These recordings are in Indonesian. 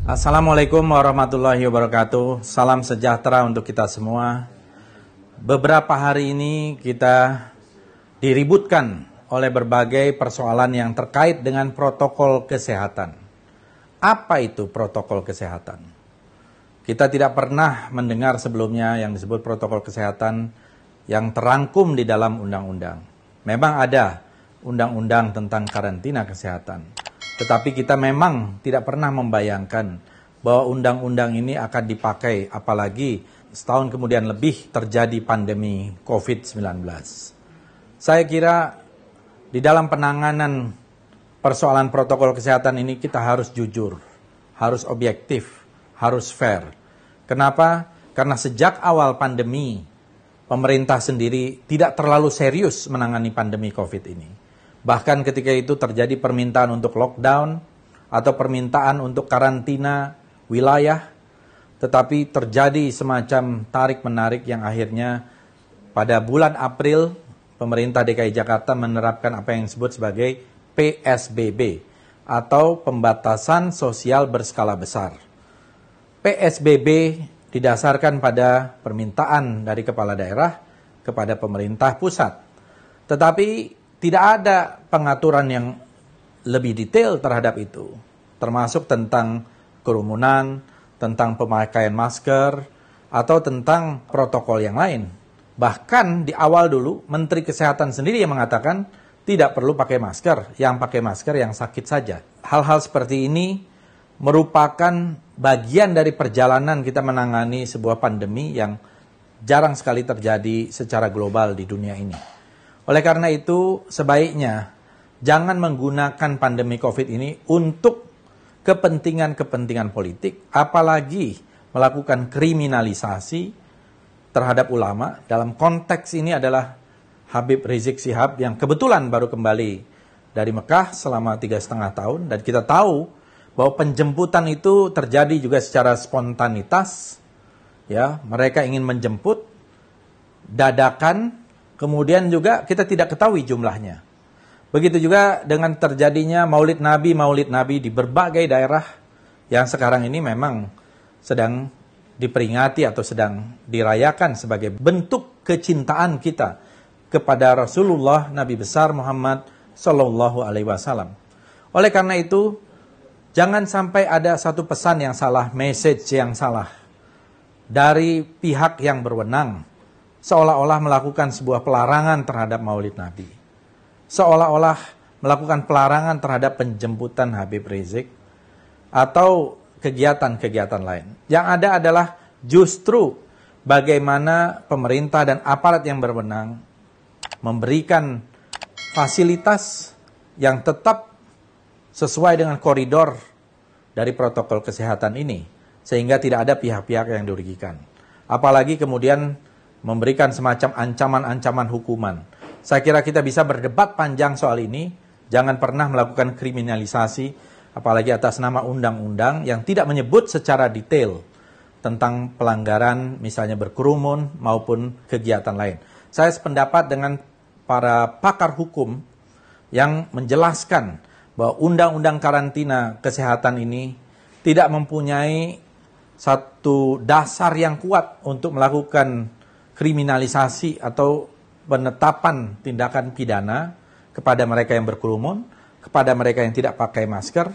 Assalamualaikum warahmatullahi wabarakatuh. Salam sejahtera untuk kita semua. Beberapa hari ini kita diributkan oleh berbagai persoalan yang terkait dengan protokol kesehatan. Apa itu protokol kesehatan? Kita tidak pernah mendengar sebelumnya yang disebut protokol kesehatan yang terangkum di dalam undang-undang. Memang ada undang-undang tentang karantina kesehatan. Tetapi kita memang tidak pernah membayangkan bahwa undang-undang ini akan dipakai, apalagi setahun kemudian lebih terjadi pandemi COVID-19. Saya kira di dalam penanganan persoalan protokol kesehatan ini kita harus jujur, harus objektif, harus fair. Kenapa? Karena sejak awal pandemi, pemerintah sendiri tidak terlalu serius menangani pandemi COVID ini. Bahkan ketika itu terjadi permintaan untuk lockdown atau permintaan untuk karantina wilayah, tetapi terjadi semacam tarik-menarik yang akhirnya pada bulan April pemerintah DKI Jakarta menerapkan apa yang disebut sebagai PSBB atau pembatasan sosial berskala besar. PSBB didasarkan pada permintaan dari kepala daerah kepada pemerintah pusat. Tetapi tidak ada pengaturan yang lebih detail terhadap itu, termasuk tentang kerumunan, tentang pemakaian masker, atau tentang protokol yang lain. Bahkan di awal dulu, Menteri Kesehatan sendiri yang mengatakan tidak perlu pakai masker, yang pakai masker yang sakit saja. Hal-hal seperti ini merupakan bagian dari perjalanan kita menangani sebuah pandemi yang jarang sekali terjadi secara global di dunia ini. Oleh karena itu, sebaiknya jangan menggunakan pandemi COVID ini untuk kepentingan-kepentingan politik, apalagi melakukan kriminalisasi terhadap ulama. Dalam konteks ini adalah Habib Rizik Syihab yang kebetulan baru kembali dari Mekah selama 3,5 tahun. Dan kita tahu bahwa penjemputan itu terjadi juga secara spontanitas. Ya, mereka ingin menjemput dadakan. Kemudian juga kita tidak ketahui jumlahnya. Begitu juga dengan terjadinya Maulid Nabi di berbagai daerah yang sekarang ini memang sedang diperingati atau sedang dirayakan sebagai bentuk kecintaan kita kepada Rasulullah Nabi besar Muhammad Sallallahu Alaihi Wasallam. Oleh karena itu, jangan sampai ada satu pesan yang salah, message yang salah dari pihak yang berwenang, seolah-olah melakukan sebuah pelarangan terhadap Maulid Nabi. Seolah-olah melakukan pelarangan terhadap penjemputan Habib Rizik atau kegiatan-kegiatan lain. Yang ada adalah justru bagaimana pemerintah dan aparat yang berwenang memberikan fasilitas yang tetap sesuai dengan koridor dari protokol kesehatan ini, sehingga tidak ada pihak-pihak yang dirugikan. Apalagi kemudian memberikan semacam ancaman-ancaman hukuman. Saya kira kita bisa berdebat panjang soal ini. Jangan pernah melakukan kriminalisasi, apalagi atas nama undang-undang yang tidak menyebut secara detail tentang pelanggaran, misalnya berkerumun maupun kegiatan lain. Saya sependapat dengan para pakar hukum yang menjelaskan bahwa undang-undang karantina kesehatan ini tidak mempunyai satu dasar yang kuat untuk melakukan kriminalisasi atau penetapan tindakan pidana kepada mereka yang berkerumun, kepada mereka yang tidak pakai masker,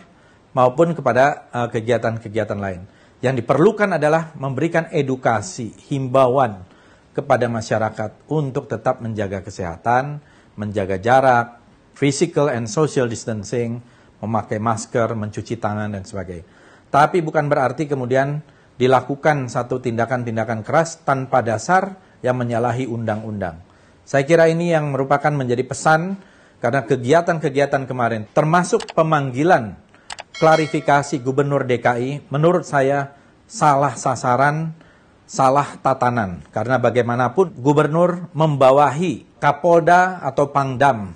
maupun kepada kegiatan-kegiatan lain. Yang diperlukan adalah memberikan edukasi, himbauan kepada masyarakat untuk tetap menjaga kesehatan, menjaga jarak, physical and social distancing, memakai masker, mencuci tangan, dan sebagainya. Tapi bukan berarti kemudian dilakukan satu tindakan-tindakan keras tanpa dasar yang menyalahi undang-undang. Saya kira ini yang merupakan menjadi pesan, karena kegiatan-kegiatan kemarin, termasuk pemanggilan klarifikasi Gubernur DKI, menurut saya salah sasaran, salah tatanan. Karena bagaimanapun Gubernur membawahi Kapolda atau Pangdam,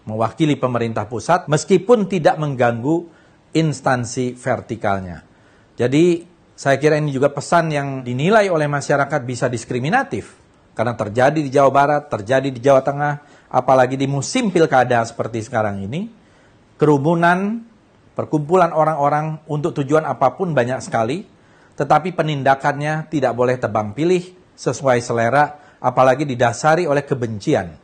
mewakili pemerintah pusat, meskipun tidak mengganggu instansi vertikalnya. Jadi saya kira ini juga pesan yang dinilai oleh masyarakat bisa diskriminatif. Karena terjadi di Jawa Barat, terjadi di Jawa Tengah, apalagi di musim pilkada seperti sekarang ini, kerumunan perkumpulan orang-orang untuk tujuan apapun banyak sekali, tetapi penindakannya tidak boleh tebang pilih sesuai selera, apalagi didasari oleh kebencian.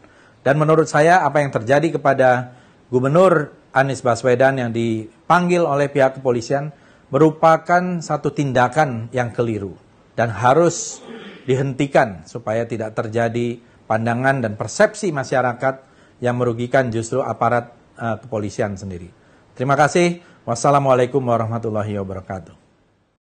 Dan menurut saya apa yang terjadi kepada Gubernur Anies Baswedan yang dipanggil oleh pihak kepolisian merupakan satu tindakan yang keliru dan harus dihentikan supaya tidak terjadi pandangan dan persepsi masyarakat yang merugikan justru aparat kepolisian sendiri. Terima kasih. Wassalamualaikum warahmatullahi wabarakatuh.